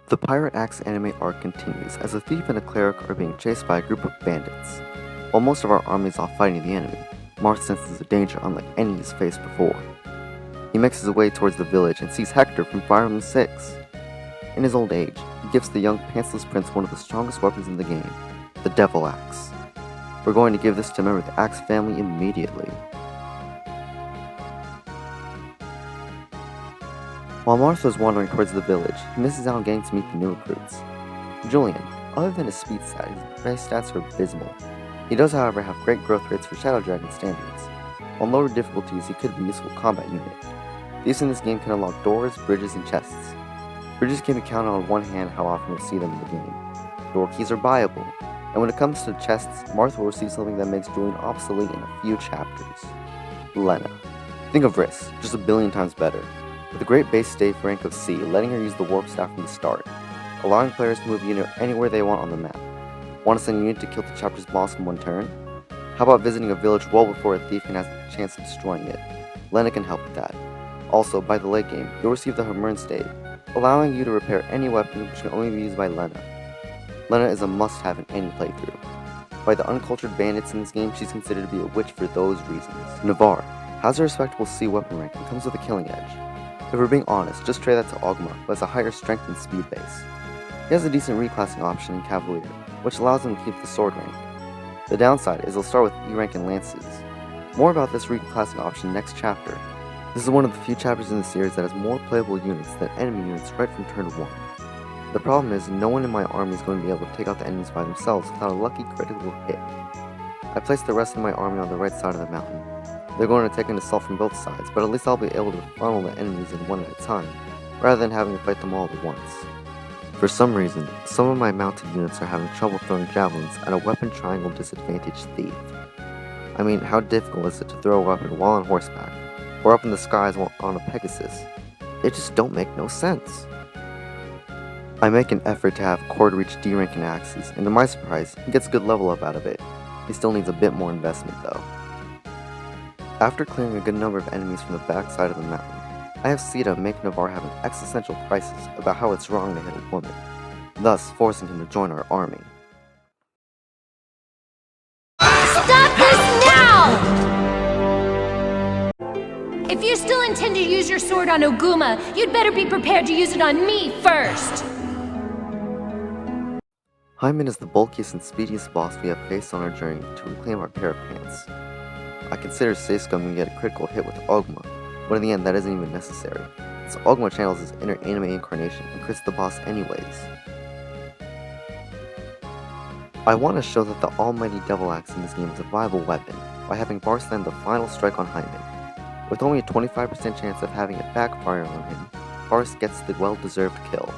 The Pirate Axe anime arc continues as a thief and a cleric are being chased by a group of bandits. While most of our army is off fighting the enemy, Marth senses a danger unlike any he's faced before. He makes his way towards the village and sees Hector from Fire Emblem 6. In his old age, he gives the young pantsless prince one of the strongest weapons in the game, the Devil Axe. We're going to give this to a member of the Axe family immediately. While Marth is wandering towards the village, he misses out on getting to meet the new recruits. Julian, other than his speed stat, his base stats are abysmal. He does, however, have great growth rates for Shadow Dragon standards. On lower difficulties, he could be a useful combat unit. These in this game can unlock doors, bridges, and chests. Bridges can be counted on one hand how often you'll see them in the game. Door keys are buyable, and when it comes to chests, Marth will receive something that makes Julian obsolete in a few chapters. Lena. Think of Riss, just a billion times better. With a great base save rank of C, letting her use the warp staff from the start, allowing players to move a unit anywhere they want on the map. Want to send a unit to kill the chapter's boss in one turn? How about visiting a village well before a thief can have the chance of destroying it? Lena can help with that. Also, by the late game, you'll receive the Hamurn stave, allowing you to repair any weapon which can only be used by Lena. Lena is a must-have in any playthrough. By the uncultured bandits in this game, she's considered to be a witch for those reasons. Navarre has a respectable C weapon rank and comes with a killing edge. If we're being honest, just trade that to Ogma, who has a higher strength and speed base. He has a decent reclassing option in Cavalier, which allows him to keep the sword rank. The downside is he'll start with E rank and lances. More about this reclassing option next chapter. This is one of the few chapters in the series that has more playable units than enemy units right from turn 1. The problem is, no one in my army is going to be able to take out the enemies by themselves without a lucky critical hit. I placed the rest of my army on the right side of the mountain. They're going to take an assault from both sides, but at least I'll be able to funnel the enemies in one at a time, rather than having to fight them all at once. For some reason, some of my mounted units are having trouble throwing javelins at a weapon triangle disadvantaged thief. I mean, how difficult is it to throw a weapon while on horseback, or up in the skies while on a Pegasus? It just don't make no sense. I make an effort to have Cord reach D rank in axes, and to my surprise, he gets a good level up out of it. He still needs a bit more investment though. After clearing a good number of enemies from the back side of the mountain, I have Sita make Navarre have an existential crisis about how it's wrong to hit a woman, thus forcing him to join our army. Stop this now! If you still intend to use your sword on Oguma, you'd better be prepared to use it on me first! Hyman is the bulkiest and speediest boss we have faced on our journey to reclaim our pair of pants. I consider Seiscum to get a critical hit with Ogma, but in the end that isn't even necessary, since Ogma channels his inner anime incarnation and crits the boss anyways. I want to show that the almighty Devil Axe in this game is a viable weapon by having Bars land the final strike on Hyman. With only a 25% chance of having it backfire on him, Bars gets the well-deserved kill.